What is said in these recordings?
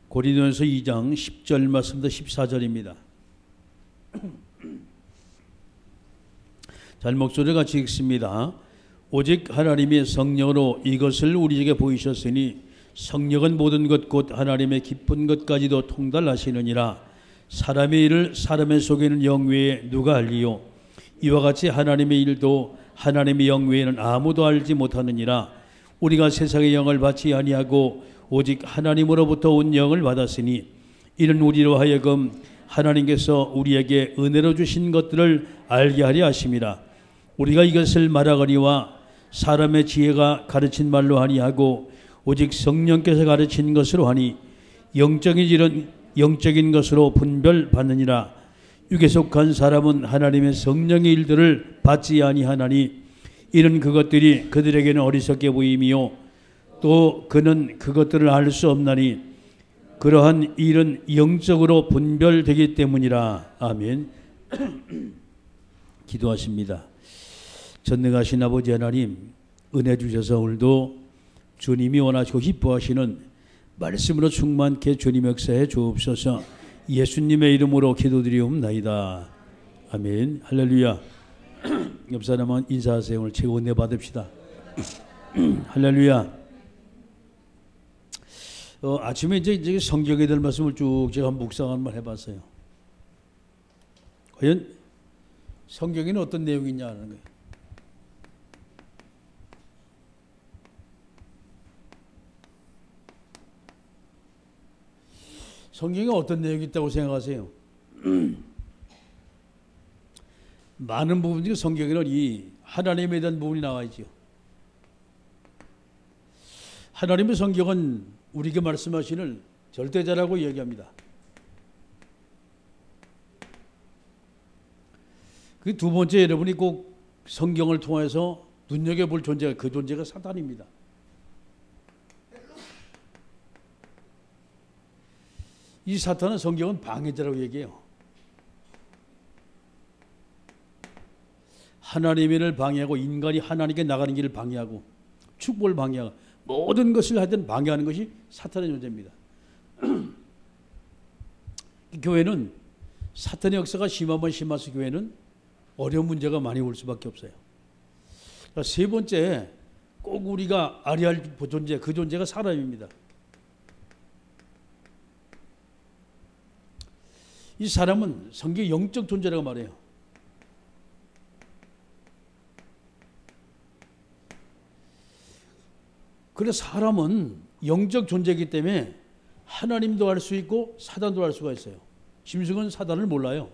고린도전서 2장 10절 말씀부터 14절입니다. 잘 목소리를 같이 읽습니다. 오직 하나님의 성령으로 이것을 우리에게 보이셨으니 성령은 모든 것 곧 하나님의 깊은 것까지도 통달하시느니라. 사람의 일을 사람의 속에는 영 외에 누가 알리요? 이와 같이 하나님의 일도 하나님의 영 외에는 아무도 알지 못하느니라. 우리가 세상의 영을 받지 아니하고 오직 하나님으로부터 온 영을 받았으니 이는 우리로 하여금 하나님께서 우리에게 은혜로 주신 것들을 알게 하려 하심이라. 우리가 이것을 말하거니와 사람의 지혜가 가르친 말로 아니하고 오직 성령께서 가르친 것으로 하니 영적인 일은 영적인 것으로 분별받느니라. 육에 속한 사람은 하나님의 성령의 일들을 받지 아니하나니 이는 그것들이 그들에게는 어리석게 보임이요 또 그는 그것들을 알 수 없나니 그러한 일은 영적으로 분별되기 때문이라. 아멘. 기도하십니다. 전능하신 아버지 하나님, 은혜 주셔서 오늘도 주님이 원하시고 기뻐하시는 말씀으로 충만케 주님 역사해 주옵소서. 예수님의 이름으로 기도드리옵나이다. 아멘. 할렐루야. 옆 사람은 인사하세요. 오늘 최고 은혜 받읍시다. 할렐루야. 아침에 이제 성경에 대한 말씀을 쭉 제가 묵상 한번 해봤어요. 과연 성경에는 어떤 내용이 있냐 하는 거예요. 성경에 어떤 내용이 있다고 생각하세요? 많은 부분 중에 성경에는 이 하나님에 대한 부분이 나와 있죠. 하나님의 성경은 우리에게 말씀하시는 절대자라고 얘기합니다. 그 두 번째, 여러분이 꼭 성경을 통해서 눈여겨볼 존재가 그 존재가 사탄입니다. 이 사탄은 성경은 방해자라고 얘기해요. 하나님의 일을 방해하고 인간이 하나님께 나가는 길을 방해하고 축복을 방해하고 모든 것을 하여튼 방해하는 것이 사탄의 존재입니다. 교회는 사탄의 역사가 심하면 심할수록 교회는 어려운 문제가 많이 올 수밖에 없어요. 세 번째, 꼭 우리가 알아야 할 존재, 그 존재가 사람입니다. 이 사람은 성경의 영적 존재라고 말해요. 그래서 사람은 영적 존재이기 때문에 하나님도 알 수 있고 사단도 알 수가 있어요. 짐승은 사단을 몰라요.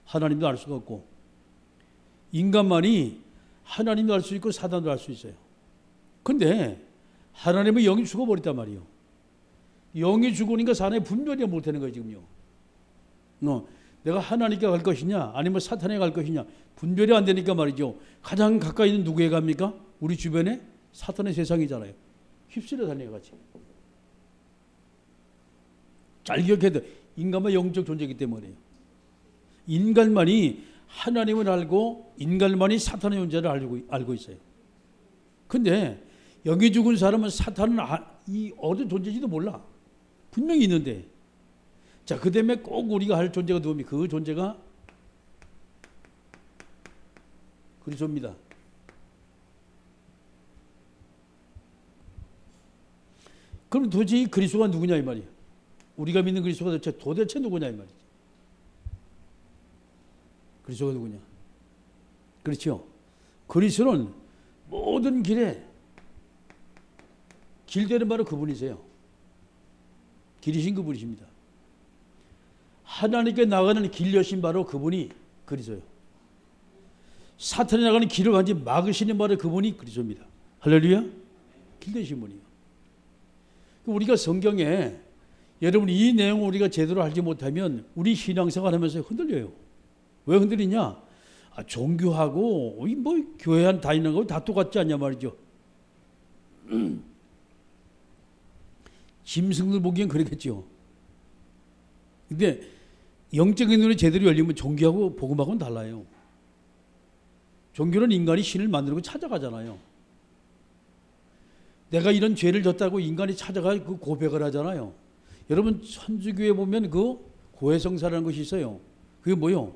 하나님도 알 수가 없고. 인간만이 하나님도 알 수 있고 사단도 알 수 있어요. 근데 하나님의 영이 죽어버렸단 말이에요. 영이 죽으니까 사람이 분별이 못하는 거예요, 지금요. 내가 하나님께 갈 것이냐 아니면 사탄에 갈 것이냐 분별이 안 되니까 말이죠. 가장 가까이 있는 누구에 갑니까? 우리 주변에 사탄의 세상이잖아요. 휩쓸려 다녀같이. 잘 기억해야 돼. 인간만 영적 존재이기 때문에요. 인간만이 하나님을 알고 인간만이 사탄의 존재를 알고 있어요. 근데 여기 죽은 사람은 사탄은 이 어떤 존재인지도 몰라. 분명히 있는데. 자, 그 다음에 꼭 우리가 할 존재가 누굽니까? 그 존재가 그리스도입니다. 그럼 도대체 이 그리스도가 누구냐 이 말이에요. 우리가 믿는 그리스도가 도대체 누구냐 이 말이죠. 그리스도가 누구냐. 그렇죠. 그리스도는 모든 길에 길되는 바로 그분이세요. 길이신 그분이십니다. 하나님께 나가는 길 여신 바로 그분이 그리스도예요. 사탄이 나가는 길을 완전히 막으시는 바로 그분이 그리스도입니다. 할렐루야. 길 되신 분이에요. 우리가 성경에 여러분 이 내용을 우리가 제대로 알지 못하면 우리 신앙생활 하면서 흔들려요. 왜 흔들리냐? 종교하고 뭐 교회 안 다니는 거 다 똑같지 않냐 말이죠. 짐승들 보기엔 그렇겠죠. 근데 영적인 눈이 제대로 열리면 종교하고 복음하고는 달라요. 종교는 인간이 신을 만들고 찾아가잖아요. 내가 이런 죄를 졌다고 인간이 찾아가 그 고백을 하잖아요. 여러분 천주교에 보면 그 고해성사라는 것이 있어요. 그게 뭐요?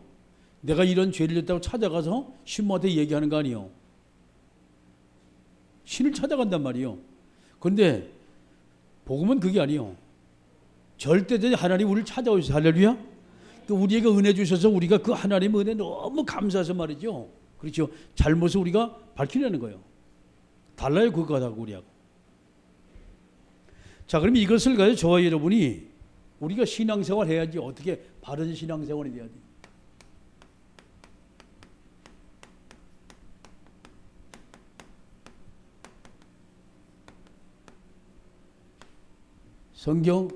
내가 이런 죄를 졌다고 찾아가서 신부한테 얘기하는 거 아니에요. 신을 찾아간단 말이에요. 그런데 복음은 그게 아니에요. 절대적인 하나님 우리를 찾아오셔서 할렐루야. 우리에게 은혜 주셔서 우리가 그 하나님의 은혜 너무 감사해서 말이죠. 그렇죠. 잘못을 우리가 밝히려는 거예요. 달라요 그거하고 우리하고. 자, 그럼 이것을 가지고 저와 여러분이 우리가 신앙생활 해야지. 어떻게 바른 신앙생활이 돼야 돼. 성경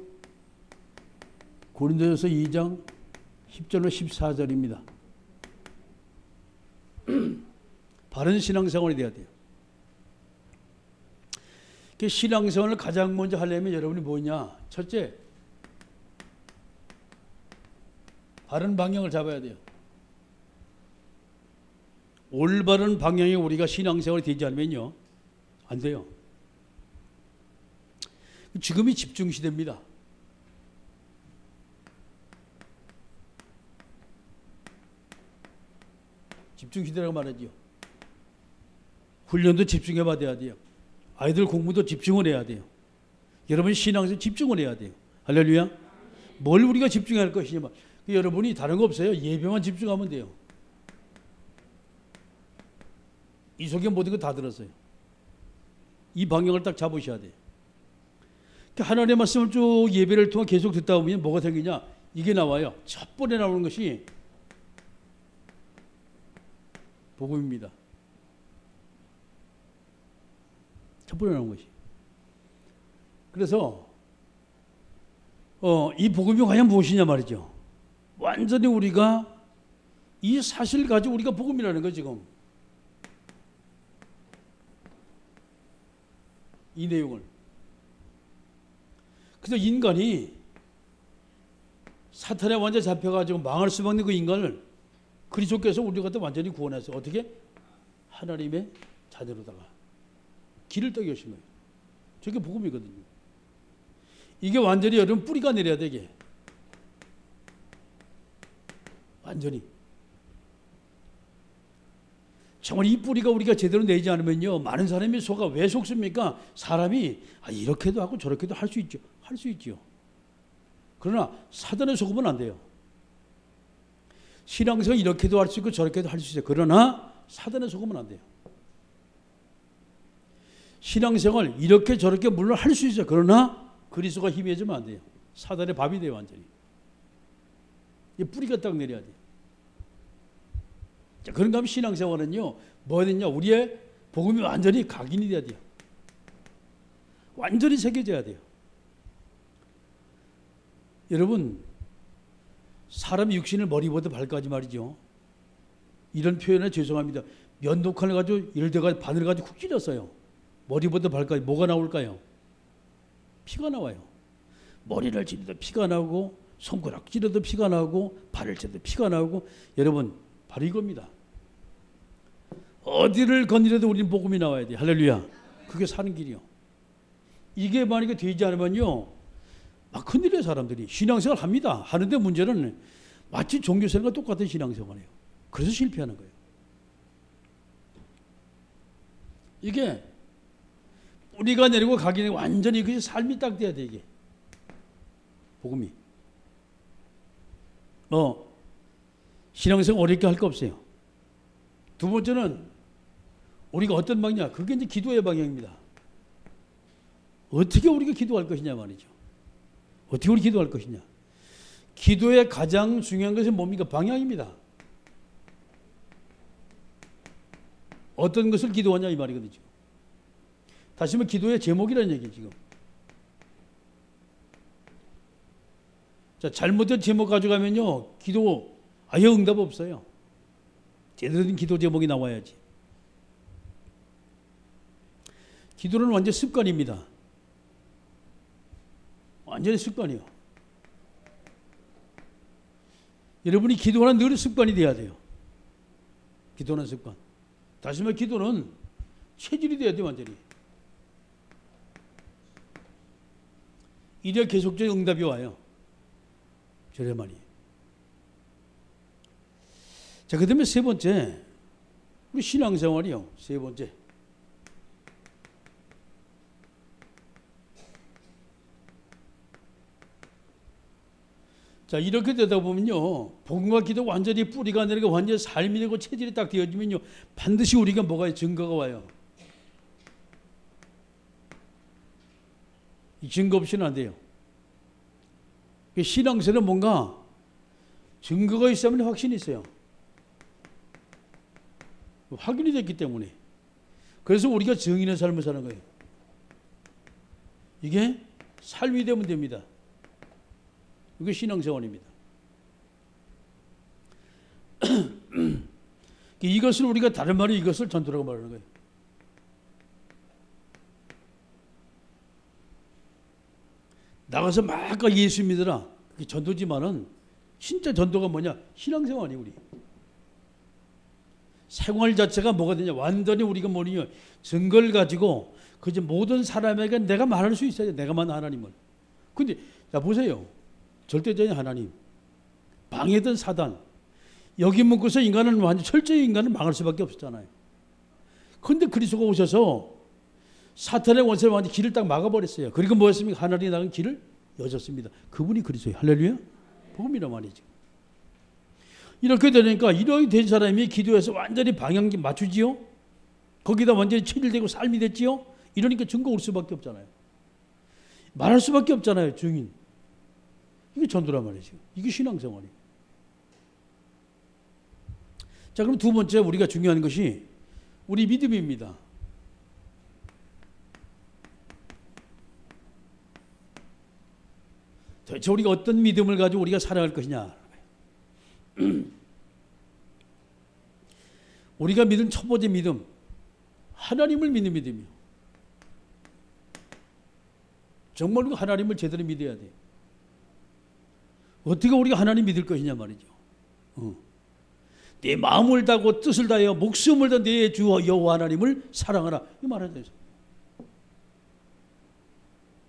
고린도전서 2장 10절로 14절입니다. 바른 신앙생활이 돼야 돼요. 신앙생활을 가장 먼저 하려면 여러분이 뭐냐? 첫째, 바른 방향을 잡아야 돼요. 올바른 방향에 우리가 신앙생활이 되지 않으면요, 안 돼요. 지금이 집중시대입니다. 집중시대라고 말하죠. 훈련도 집중해 받아야 돼요. 아이들 공부도 집중을 해야 돼요. 여러분 신앙에서 집중을 해야 돼요. 할렐루야. 뭘 우리가 집중할 것이냐. 여러분이 다른 거 없어요. 예배만 집중하면 돼요. 이 속에 모든 거 다 들었어요. 이 방향을 딱 잡으셔야 돼요. 하나님의 말씀을 쭉 예배를 통해 계속 듣다 보면 뭐가 생기냐? 이게 나와요. 첫 번에 나오는 것이 복음입니다. 첫 번에 나오는 것이. 그래서 이 복음이 과연 무엇이냐 말이죠. 완전히 우리가 이 사실 가지고 우리가 복음이라는 거 지금. 이 내용을. 그래서 인간이 사탄에 완전 잡혀가지고 망할 수밖에 없는 그 인간을 그리스도께서 우리가 완전히 구원해서 어떻게? 하나님의 자녀로다가 길을 떠게 하신 거예요. 저게 복음이거든요. 이게 완전히 여러분 뿌리가 내려야 되게. 완전히. 정말 이 뿌리가 우리가 제대로 내지 않으면요, 많은 사람이 속아. 왜 속습니까? 사람이 이렇게도 하고 저렇게도 할 수 있죠. 할 수 있죠. 그러나 사단에 속으면 안 돼요. 신앙생활 이렇게도 할 수 있고 저렇게도 할 수 있어요. 그러나 사단에 속으면 안 돼요. 신앙생활 이렇게 저렇게 물론 할 수 있어요. 그러나 그리스도가 희미해지면 안 돼요. 사단의 밥이 돼요. 완전히. 이 뿌리가 딱 내려야 돼요. 자, 그런가 하면 신앙생활은요, 뭐가 되냐? 우리의 복음이 완전히 각인이 돼야 돼요. 완전히 새겨져야 돼요. 여러분, 사람의 육신을 머리부터 발까지 말이죠. 이런 표현에 죄송합니다. 면도칼을 가지고 일대가 바늘 가지고 쿡 찔렀어요. 머리부터 발까지 뭐가 나올까요? 피가 나와요. 머리를 찔러도 피가 나오고, 손가락 찔러도 피가 나오고, 발을 찔러도 피가 나오고. 여러분, 바로 이겁니다. 어디를 건드려도 우리는 복음이 나와야 돼. 할렐루야. 그게 사는 길이요. 이게 만약에 되지 않으면요, 막 흔들려요. 사람들이. 신앙생활 합니다. 하는데 문제는 마치 종교생활과 똑같은 신앙생활이에요. 그래서 실패하는 거예요. 이게 뿌리가 내리고 가기 완전히 그 삶이 딱 돼야 돼. 이게 복음이. 신앙생활 어렵게 할 거 없어요. 두 번째는 우리가 어떤 방향이냐. 그게 이제 기도의 방향입니다. 어떻게 우리가 기도할 것이냐 말이죠. 어떻게 우리 기도할 것이냐. 기도의 가장 중요한 것은 뭡니까? 방향입니다. 어떤 것을 기도하냐 이 말이거든요. 다시 한번 기도의 제목이라는 얘기예요. 지금. 자, 잘못된 제목 가져가면요, 기도 아예 응답 없어요. 제대로 된 기도 제목이 나와야지. 기도는 완전 습관입니다. 완전히 습관이요. 여러분이 기도하는 늘 습관이 돼야 돼요. 기도하는 습관. 다시 말해 기도는 체질이 돼야 돼요. 완전히. 이래야 계속적인 응답이 와요. 저렴하니. 자, 그 다음에 세 번째, 우리 신앙생활이요. 세 번째. 자, 이렇게 되다 보면요, 복음과 기도 완전히 뿌리가 내리고 완전히 삶이 되고 체질이 딱 되어지면요, 반드시 우리가 뭐가 증거가 와요. 이 증거 없이는 안 돼요. 신앙생활은 뭔가 증거가 있으면 확신이 있어요. 확인이 됐기 때문에. 그래서 우리가 증인의 삶을 사는 거예요. 이게 삶이 되면 됩니다. 이게 신앙생활입니다. 이것을 우리가 다른 말로 이것을 전도라고 말하는 거예요. 나가서 막 예수 믿어라. 그게 전도지만은 진짜 전도가 뭐냐? 신앙생활이 우리. 생활 자체가 뭐가 되냐? 완전히 우리가 뭐냐? 증거를 가지고 그저 모든 사람에게 내가 말할 수 있어야 돼. 내가 만난 하나님을. 근데 자 보세요. 절대적인 하나님, 방해든 사단, 여기 묶어서 인간은 완전 철저히 인간은 망할 수밖에 없었잖아요. 그런데 그리스도가 오셔서 사탄의 원수를 완전 길을 딱 막아버렸어요. 그리고 뭐였습니까? 하나님이 나간 길을 여셨습니다. 그분이 그리스도예요. 할렐루야. 복음이란 말이죠. 이렇게 되니까 이렇게 된 사람이 기도해서 완전히 방향 맞추지요. 거기다 완전히 체질되고 삶이 됐지요. 이러니까 증거 올 수밖에 없잖아요. 말할 수밖에 없잖아요. 증인. 이게 전도란 말이죠. 이게 신앙생활이에요. 자, 그럼 두 번째 우리가 중요한 것이 우리 믿음입니다. 도대체 우리가 어떤 믿음을 가지고 우리가 살아갈 것이냐. 우리가 믿은 첫 번째 믿음, 하나님을 믿는 믿음이요. 정말 우리가 하나님을 제대로 믿어야 돼요. 어떻게 우리가 하나님 믿을 것이냐 말이죠. 내 마음을 다하고 뜻을 다하여 목숨을 다 내 주 여호와 하나님을 사랑하라. 이 말을 해서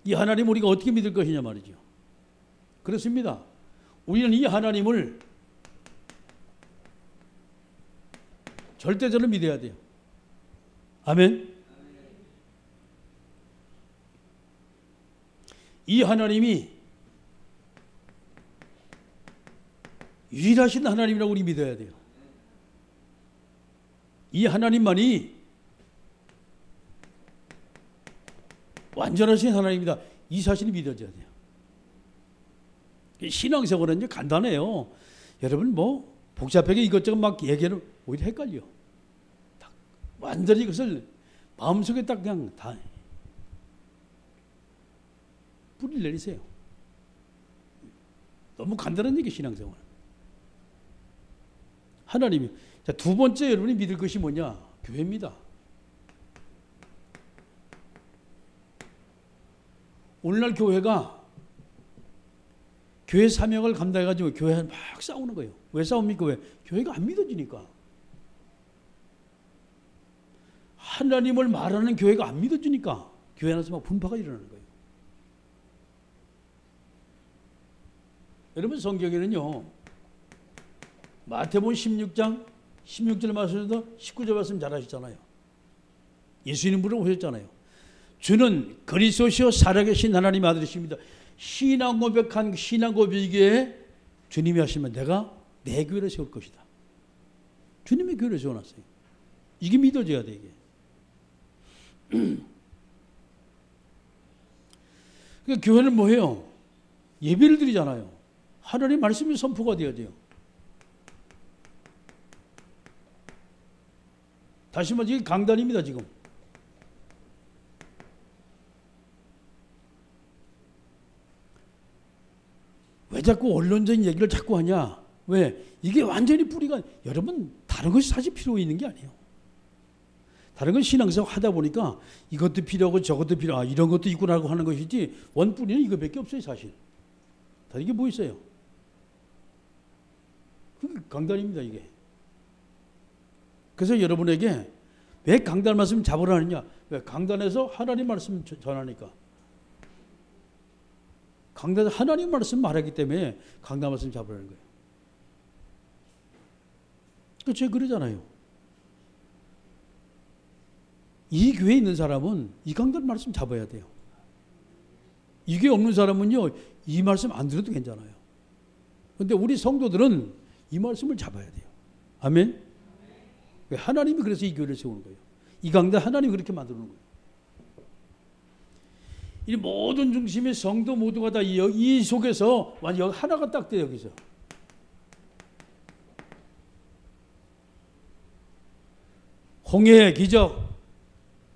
이 하나님 우리가 어떻게 믿을 것이냐 말이죠. 그렇습니다. 우리는 이 하나님을 절대적으로 믿어야 돼요. 아멘. 이 하나님이 유일하신 하나님이라고 우리 믿어야 돼요. 이 하나님만이 완전하신 하나님이다. 이 사실이 믿어져야 돼요. 신앙생활은 이제 간단해요. 여러분 뭐 복잡하게 이것저것 막 얘기하면 오히려 헷갈려. 완전히 이것을 마음속에 딱 그냥 다 뿌리를 내리세요. 너무 간단한 얘기 신앙생활. 하나님이. 자, 두 번째 여러분이 믿을 것이 뭐냐? 교회입니다. 오늘날 교회가 교회 사명을 감당해가지고 교회 막 싸우는 거예요. 왜 싸웁니까? 왜? 교회가 안 믿어지니까. 하나님을 말하는 교회가 안 믿어지니까 교회 안에서 막 분파가 일어나는 거예요. 여러분 성경에는요. 마태복음 16장 16절 말씀에서 19절 말씀 잘 하시잖아요. 예수님 부르고 오셨잖아요. 주는 그리스도시요 살아계신 하나님의 아들이십니다. 신앙 고백한 신앙 고백에 주님이 하시면 내가 내 교회를 세울 것이다. 주님의 교회를 세워놨어요. 이게 믿어져야 돼 이게. 그러니까 교회는 뭐예요? 예배를 드리잖아요. 하나님 말씀이 선포가 되어야 돼요. 다시 말해 이게 강단입니다 지금. 왜 자꾸 언론적인 얘기를 자꾸 하냐? 왜? 이게 완전히 뿌리가 여러분 다른 것이 사실 필요 있는 게 아니에요. 다른 건 신앙생활 하다 보니까 이것도 필요하고 저것도 필요하고 이런 것도 있구나라고 하는 것이지 원뿌리는 이거밖에 없어요 사실. 다른 게 뭐 있어요? 그게 강단입니다 이게. 그래서 여러분에게 왜 강단 말씀 잡으라 하느냐? 왜? 강단에서 하나님 말씀 전하니까. 강단에서 하나님 말씀 말하기 때문에 강단 말씀 잡으라는 거예요. 그렇죠? 그러잖아요. 이 교회에 있는 사람은 이 강단 말씀 잡아야 돼요. 이 교회 없는 사람은요, 이 말씀 안 들어도 괜찮아요. 그런데 우리 성도들은 이 말씀을 잡아야 돼요. 아멘? 하나님이 그래서 이 교회를 세우는 거예요. 이 강단 하나님이 그렇게 만드는 거예요. 이 모든 중심의 성도 모두가 다 이 속에서 완전 하나가 딱 돼요. 여기서. 홍해의 기적,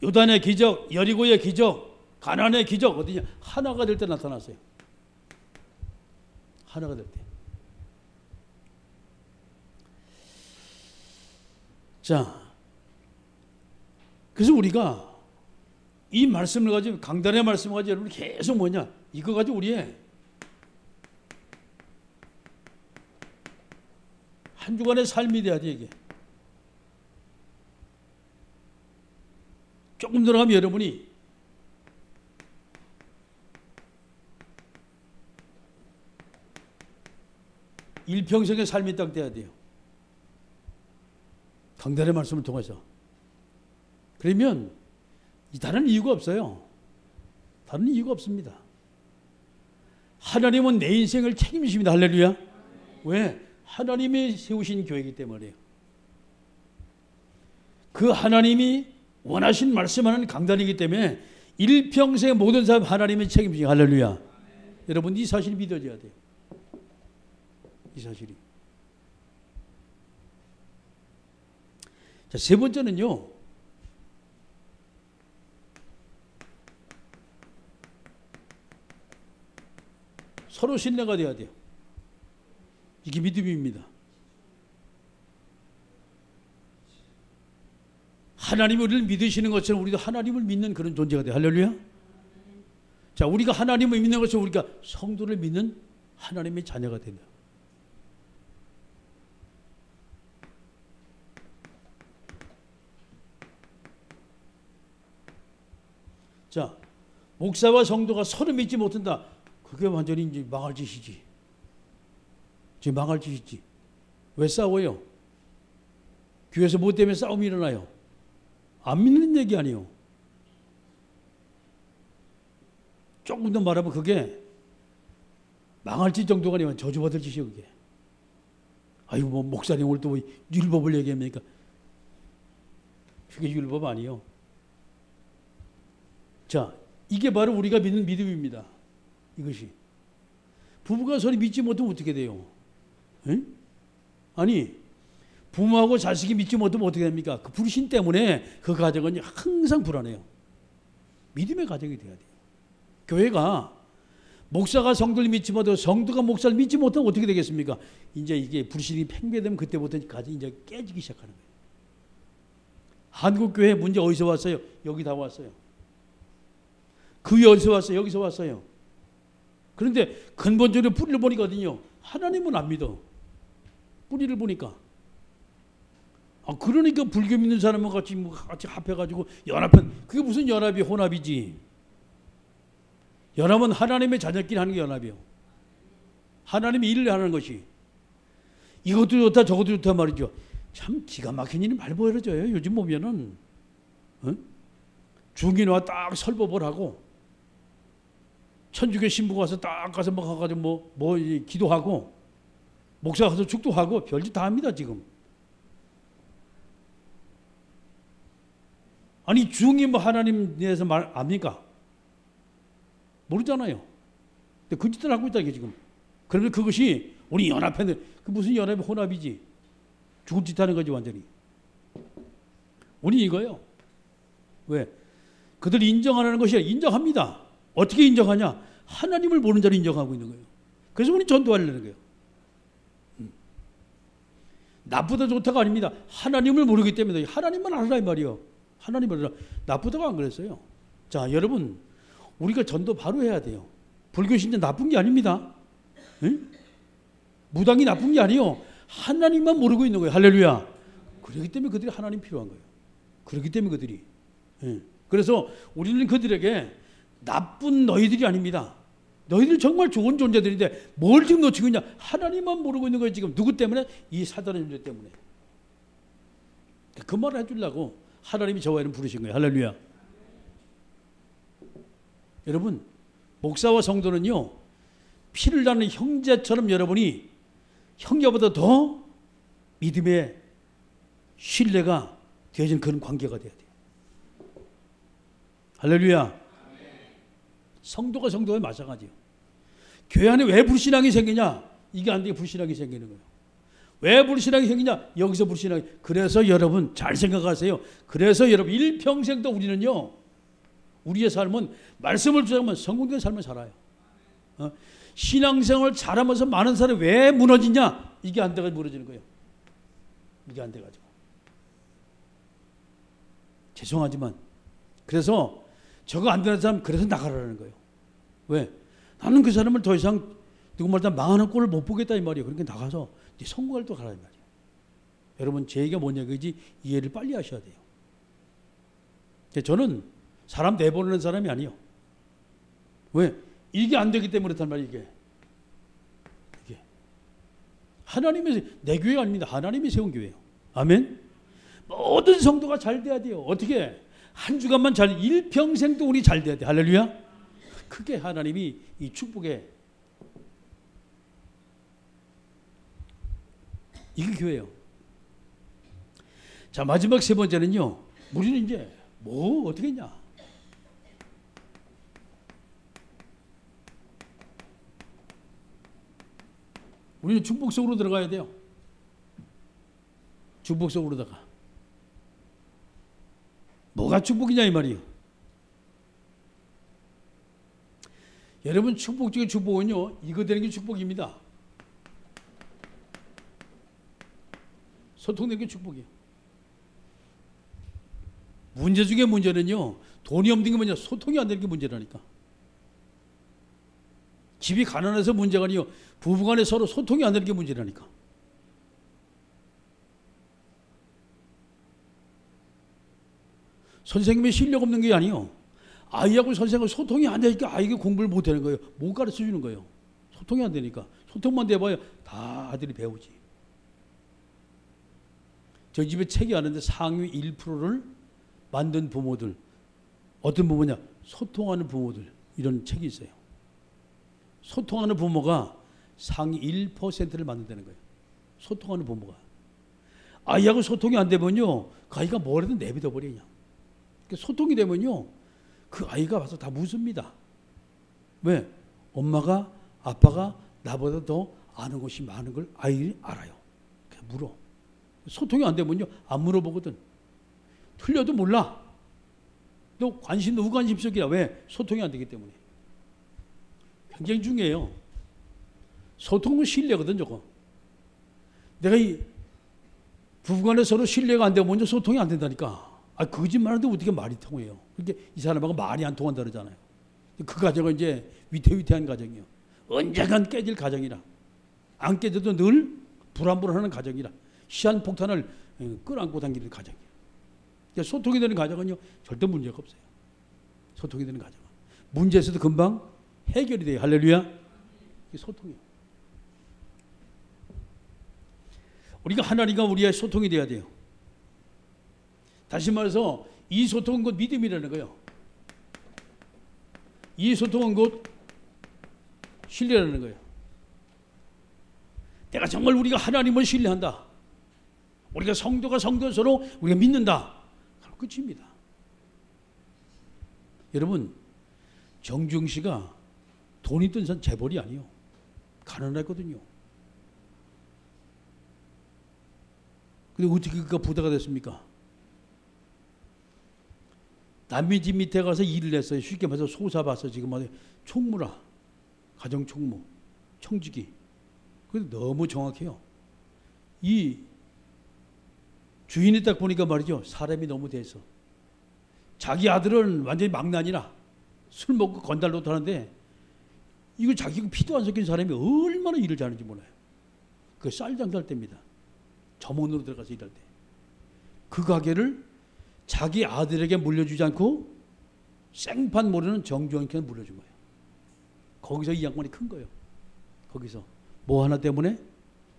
요단의 기적, 여리고의 기적, 가나안의 기적 어디냐? 하나가 될 때 나타났어요. 하나가 될 때. 자, 그래서 우리가 이 말씀을 가지고 강단의 말씀을 가지고 여러분 계속 뭐냐? 이거 가지고 우리의 한 주간의 삶이 돼야 돼 이게. 조금 들어가면 여러분이 일평생의 삶이 딱 돼야 돼요. 강단의 말씀을 통해서. 그러면 다른 이유가 없어요. 다른 이유가 없습니다. 하나님은 내 인생을 책임지십니다. 할렐루야. 왜? 하나님이 세우신 교회이기 때문에요. 그 하나님이 원하신 말씀하는 강단이기 때문에 일평생 모든 사람 하나님의 책임지십니다. 할렐루야. 여러분 이 사실이 믿어져야 돼요. 이 사실이. 자, 세 번째는요. 서로 신뢰가 돼야 돼요. 이게 믿음입니다. 하나님이 우리를 믿으시는 것처럼 우리도 하나님을 믿는 그런 존재가 돼요. 할렐루야. 자, 우리가 하나님을 믿는 것처럼 우리가 성도를 믿는 하나님의 자녀가 된다. 자, 목사와 성도가 서로 믿지 못한다. 그게 완전히 이제 망할 짓이지. 지금 망할 짓이지. 왜 싸워요? 교회에서 뭐 때문에 싸움이 일어나요? 안 믿는 얘기 아니에요. 조금 더 말하면 그게 망할 짓 정도가 아니면 저주받을 짓이에요, 그게. 아이고, 뭐, 목사님 오늘 또 율법을 얘기합니까? 그게 율법 아니에요. 자, 이게 바로 우리가 믿는 믿음입니다. 이것이. 부부가 서로 믿지 못하면 어떻게 돼요? 에? 아니, 부모하고 자식이 믿지 못하면 어떻게 됩니까? 그 불신 때문에 그 가정은 항상 불안해요. 믿음의 가정이 돼야 돼요. 교회가 목사가 성도를 믿지 못하고 성도가 목사를 믿지 못하면 어떻게 되겠습니까? 이제 이게 불신이 팽배되면 그때부터 가정이 이제 깨지기 시작하는 거예요. 한국교회 문제 어디서 왔어요? 여기 다 왔어요. 그 위에 어디서 왔어요? 여기서 왔어요. 그런데 근본적으로 뿌리를 보니까 어디요? 하나님은 안 믿어. 뿌리를 보니까. 아, 그러니까 불교 믿는 사람은 같이 합해가지고 연합한, 그게 무슨 연합이 혼합이지. 연합은 하나님의 자녀끼리 하는 게 연합이요. 하나님이 일을 하는 것이. 이것도 좋다 저것도 좋다 말이죠. 참 기가 막힌 일이 많이 벌어져요. 요즘 보면은. 중인화 딱 설법을 하고 천주교 신부가 와서 딱 가서 막 가가지고 뭐 기도하고 목사가 가서 축도하고 별짓 다 합니다 지금. 아니 중인 뭐 하나님 대해서 말 압니까? 모르잖아요. 근데 그 짓을 하고 있다 이게 지금. 그러면 그것이 우리 연합했는데 그 무슨 연합이 혼합이지. 죽을 짓 하는 거지 완전히. 우리 이거요. 왜? 그들이 인정 안 하는 것이 아니라 인정합니다. 어떻게 인정하냐? 하나님을 모르는 자를 인정하고 있는 거예요. 그래서 우리 전도하려는 거예요. 나쁘다 좋다가 아닙니다. 하나님을 모르기 때문에 하나님만 알아라 이 말이에요. 하나님을 나쁘다고 안 그랬어요. 자, 여러분, 우리가 전도 바로 해야 돼요. 불교 신자 나쁜 게 아닙니다. 응? 무당이 나쁜 게 아니에요. 하나님만 모르고 있는 거예요. 할렐루야. 그렇기 때문에 그들이 하나님 필요한 거예요. 그렇기 때문에 그들이. 예. 그래서 우리는 그들에게 나쁜 너희들이 아닙니다. 너희들 정말 좋은 존재들인데 뭘 지금 놓치고 있냐? 하나님만 모르고 있는 거예요. 지금 누구 때문에? 이 사단의 존재 때문에. 그 말을 해주려고 하나님이 저와 이름 부르신 거예요. 할렐루야. 여러분, 목사와 성도는요, 피를 나는 형제처럼 여러분이 형제보다 더 믿음의 신뢰가 되어진 그런 관계가 돼야 돼요. 할렐루야. 성도가 성도에 마찬가지예요. 교회 안에 왜 불신앙이 생기냐? 이게 안 되게 불신앙이 생기는 거예요. 왜 불신앙이 생기냐? 여기서 불신앙이. 그래서 여러분 잘 생각하세요. 그래서 여러분 일평생도 우리는요, 우리의 삶은 말씀을 주장하면 성공된 삶을 살아요. 신앙생활 잘하면서 많은 사람이 왜 무너지냐? 이게 안 돼가지고 무너지는 거예요. 이게 안 돼가지고. 죄송하지만 그래서 저거 안 되는 사람 그래서 나가라는 거예요. 왜? 나는 그 사람을 더 이상 누구 말다 망하는 꼴을 못 보겠다 이 말이에요. 그러니까 나가서 성공할 때 가라 이 말이에요. 여러분 제 얘기가 뭔 얘기인지 이해를 빨리 하셔야 돼요. 저는 사람 내보내는 사람이 아니에요. 왜? 이게 안 되기 때문에 그렇단 말이에요. 이게 하나님의 내 교회가 아닙니다. 하나님이 세운 교회예요. 아멘. 모든 성도가 잘 돼야 돼요. 어떻게? 한 주간만 잘, 일평생도 우리 잘 돼야 돼. 할렐루야. 그게 하나님이 이 축복에 이게 교회예요. 자, 마지막 세 번째는요, 우리는 이제 뭐 어떻게 했냐? 우리는 축복 속으로 들어가야 돼요. 축복 속으로다가. 뭐가 축복이냐 이 말이에요. 여러분 축복 중에 축복은요, 이거 되는 게 축복입니다. 소통되는 게 축복이에요. 문제 중에 문제는요, 돈이 없는 게 뭐냐? 소통이 안 되는 게 문제라니까. 집이 가난해서 문제가 아니요, 부부간에 서로 소통이 안 되는 게 문제라니까. 선생님이 실력 없는 게 아니요, 아이하고 선생님하고 소통이 안 되니까 아이가 공부를 못 하는 거예요. 못 가르쳐 주는 거예요. 소통이 안 되니까. 소통만 돼봐야 다 아들이 배우지. 저희 집에 책이 왔는데 상위 1%를 만든 부모들. 어떤 부모냐? 소통하는 부모들. 이런 책이 있어요. 소통하는 부모가 상위 1%를 만든다는 거예요. 소통하는 부모가. 아이하고 소통이 안 되면요, 그 아이가 뭐라든 내비둬 버려 그냥. 소통이 되면요, 그 아이가 와서 다 묻습니다. 왜? 엄마가, 아빠가 나보다 더 아는 것이 많은 걸 아이들이 알아요. 그냥 물어. 소통이 안 되면요, 안 물어보거든. 틀려도 몰라. 너 관심도 무관심석이야. 왜? 소통이 안 되기 때문에. 굉장히 중요해요. 소통은 신뢰거든, 저거. 내가 이 부부간에 서로 신뢰가 안 되면 먼저 소통이 안 된다니까. 거짓말하는데 어떻게 말이 통해요? 그러니까 이 사람하고 말이 안 통한다 그러잖아요. 그 가정은 이제 위태위태한 가정이에요. 언젠간 깨질 가정이라. 안 깨져도 늘 불안불안하는 가정이라. 시한폭탄을 끌어안고 다니는 가정이에요. 그러니까 소통이 되는 가정은요, 절대 문제가 없어요. 소통이 되는 가정은. 문제에서도 금방 해결이 돼요. 할렐루야. 이게 소통이에요. 우리가 하나님과 우리의 소통이 돼야 돼요. 다시 말해서 이 소통은 곧 믿음이라는 거예요. 이 소통은 곧 신뢰라는 거예요. 내가 정말 우리가 하나님을 신뢰한다. 우리가 성도가 성도 서로 우리가 믿는다. 그럼 끝입니다. 여러분, 정중 씨가 돈 있던 선 재벌이 아니에요. 가난했거든요. 근데 어떻게 그가 부자가 됐습니까? 남의 집 밑에 가서 일을 했어요. 쉽게 말해서 소사 봐서 지금 말해 총무라, 가정 총무, 청지기. 그런데 너무 정확해요. 이 주인이 딱 보니까 말이죠, 사람이 너무 돼서 자기 아들은 완전히 망나니라 술 먹고 건달로 타는데 이거 자기가 피도 안 섞인 사람이 얼마나 일을 잘하는지 몰라요. 그 쌀 장사할 때입니다. 점원으로 들어가서 일할 때. 그 가게를 자기 아들에게 물려주지 않고 생판 모르는 정주영께 물려준 거예요. 거기서 이 양반이 큰 거예요. 거기서 뭐 하나 때문에?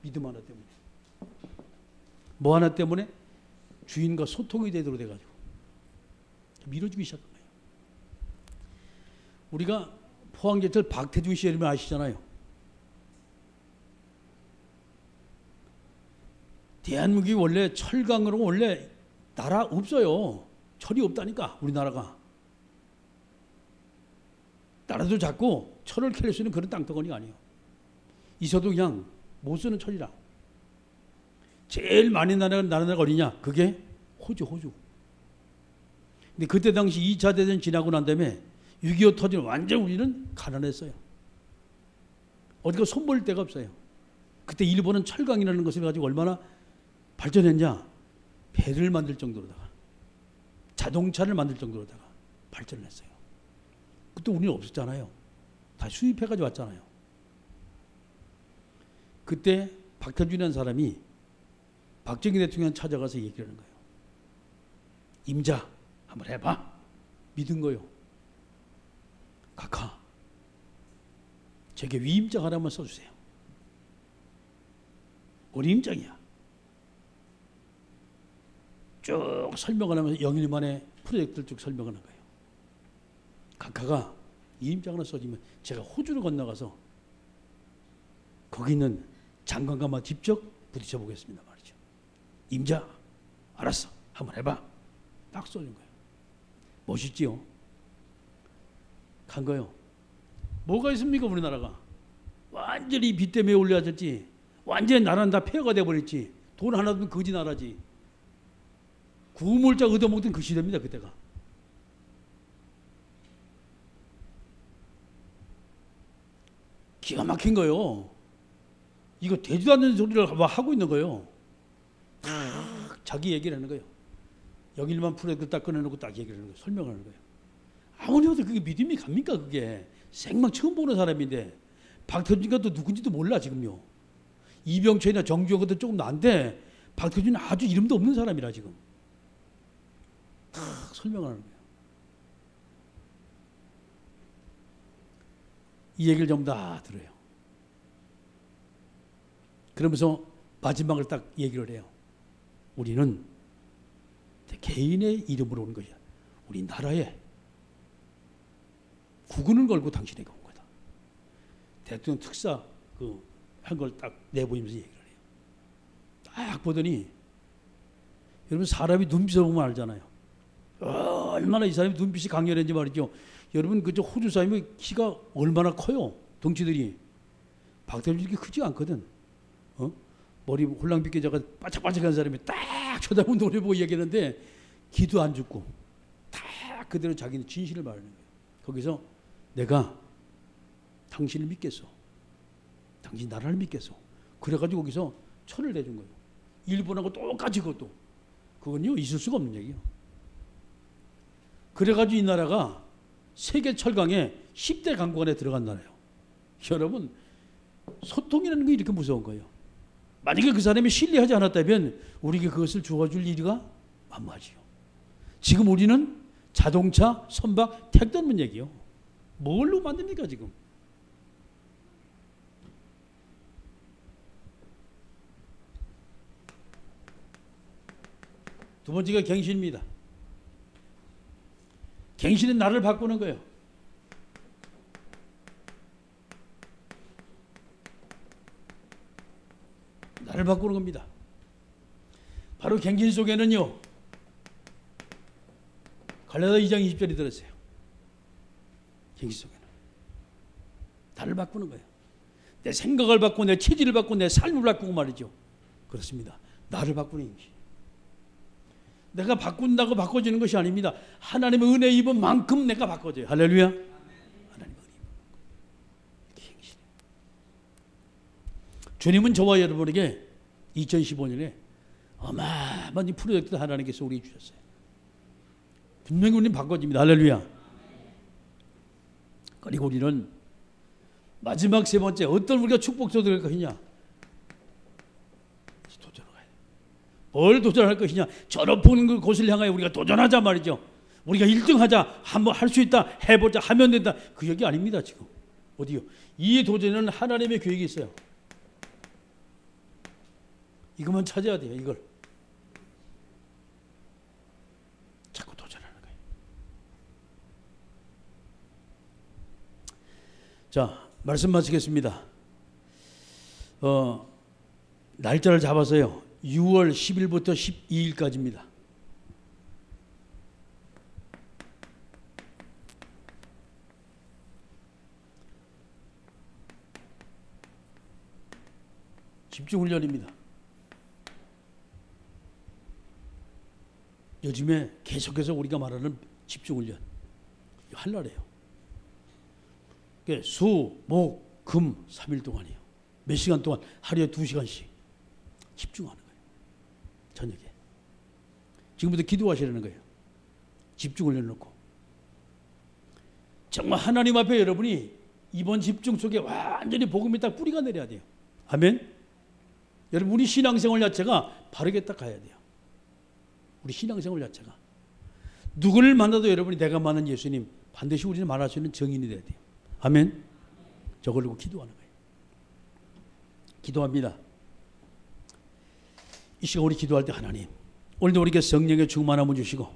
믿음 하나 때문에. 뭐 하나 때문에? 주인과 소통이 되도록 돼가지고 밀어주기 시작한 거예요. 우리가 포항제철 박태준 씨 이름을 아시잖아요. 대한민국이 원래 철강으로 원래 나라 없어요. 철이 없다니까 우리나라가. 나라도 작고 철을 캐낼 수 있는 그런 땅덩어리가 아니에요. 있어도 그냥 못 쓰는 철이라. 제일 많이 나라가 어디냐? 그게 호주. 근데 그때 당시 2차 대전 지나고 난 다음에 6.25 터지면 완전 우리는 가난했어요. 어디가 손볼 데가 없어요. 그때 일본은 철강이라는 것을 가지고 얼마나 발전했냐? 배를 만들 정도로다가 자동차를 만들 정도로다가 발전을 했어요. 그때 우리는 없었잖아요. 다 수입해가지고 왔잖아요. 그때 박태준이라는 사람이 박정희 대통령 찾아가서 얘기를 하는 거예요. 임자 한번 해봐. 믿은 거요. 각하 제게 위임장 하나만 써주세요. 원임장이야. 쭉 설명을 하면서 영일 만에 프로젝트를 쭉 설명을 한 거예요. 각하가 위임장 하나 써주면 제가 호주를 건너가서 거기 있는 장관과만 직접 부딪혀 보겠습니다 말이죠. 임자 알았어 한번 해봐. 딱 써준 거예요. 멋있지요? 간 거요. 뭐가 있습니까 우리나라가. 완전히 빚 때문에 올려졌지. 완전히 나라는 다 폐허가 돼버렸지. 돈 하나 없는 거지 나라지. 구물자 얻어먹던 그 시대입니다 그때가. 기가 막힌 거요. 이거 되지도 않는 소리를 하고 있는 거예요. 자기 얘기를 하는 거예요. 영일만 프로젝트 딱 꺼내놓고 딱 얘기를 하는 거예요. 설명하는 거예요. 아무리 해도 그게 믿음이 갑니까 그게. 생방 처음 보는 사람인데 박태준이가 또 누군지도 몰라 지금요. 이병철이나 정주영 것도 조금 나은데 박태준은 아주 이름도 없는 사람이라 지금. 딱 설명하는 거예요. 이 얘기를 전부 다 들어요. 그러면서 마지막을 딱 얘기를 해요. 우리는 개인의 이름으로 온 것이야. 우리 나라에 국운을 걸고 당신에게 온 거다. 대통령 특사 한 걸 딱 내보이면서 얘기를 해요. 딱 보더니 여러분 사람이 눈빛을 보면 알잖아요. 얼마나 이 사람이 눈빛이 강렬한지 말이죠. 여러분 그저 호주 사람이 키가 얼마나 커요. 덩치들이. 박태준이 이렇게 크지 않거든. 머리 홀랑 빗겨져가 바짝바짝한 사람이 딱 쳐다보고 노래 보고 얘기하는데 기도 안 죽고 딱 그대로 자기는 진실을 말하는 거예요. 거기서 내가 당신을 믿겠어. 당신 나라를 믿겠어. 그래가지고 거기서 철을 내준 거예요. 일본하고 똑같이 그것도. 그건요 있을 수가 없는 얘기예요. 그래가지고 이 나라가 세계 철강에 10대 강국안에 들어간 나라예요. 여러분 소통이라는 게 이렇게 무서운 거예요. 만약에 그 사람이 신뢰하지 않았다면 우리에게 그것을 주어줄 일이가 만무하지요. 지금 우리는 자동차, 선박, 택도 없는 얘기요. 뭘로 만듭니까 지금? 두 번째가 갱신입니다. 갱신은 나를 바꾸는 거예요. 나를 바꾸는 겁니다. 바로 갱신 속에는요. 갈라디아 2장 20절이 들었어요. 갱신 속에는 나를 바꾸는 거예요. 내 생각을 바꾸고 내 체질을 바꾸고 내 삶을 바꾸고 말이죠. 그렇습니다. 나를 바꾸는 갱신. 내가 바꾼다고 바꿔지는 것이 아닙니다. 하나님의 은혜 입은 만큼 내가 바꿔져요. 할렐루야. 하나님의 은혜 입은 갱신. 주님은 저와 여러분에게 2015년에 어마어마한 프로젝트를 하나님께서 우리에게 주셨어요. 분명히 우리는 바꿔집니다. 할렐루야. 그리고 우리는 마지막 세 번째 어떤 우리가 축복도 될 것이냐? 도전을 가야 돼. 뭘 도전할 것이냐? 저 높은 곳을 향하여 우리가 도전하자 말이죠. 우리가 1등하자, 한번 할 수 있다, 해보자, 하면 된다. 그 얘기 아닙니다. 지금 어디요? 이 도전에는 하나님의 계획이 있어요. 이것만 찾아야 돼요. 이걸 자꾸 도전하는 거예요. 자, 말씀 마치겠습니다. 날짜를 잡아서요. 6월 10일부터 12일까지입니다. 집중훈련입니다. 요즘에 계속해서 우리가 말하는 집중훈련 할 날이에요. 수, 목, 금 3일 동안이에요. 몇 시간 동안 하루에 2시간씩 집중하는 거예요. 저녁에. 지금부터 기도하시라는 거예요. 집중훈련 놓고. 정말 하나님 앞에 여러분이 이번 집중 속에 완전히 복음이 딱 뿌리가 내려야 돼요. 아멘. 여러분 우리 신앙생활 자체가 바르게 딱 가야 돼요. 우리 신앙생활 자체가. 누구를 만나도 여러분이 내가 만난 예수님 반드시 우리는 말할 수 있는 정인이 돼야 돼요. 아멘. 저걸 놓고 기도하는 거예요. 기도합니다. 이 시간 우리 기도할 때 하나님 오늘도 우리에게 성령의 충만함을 주시고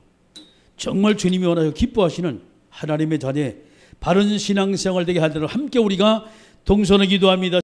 정말 주님이 원하여 기뻐하시는 하나님의 자녀 바른 신앙생활 되게 하도록 함께 우리가 동선을 기도합니다.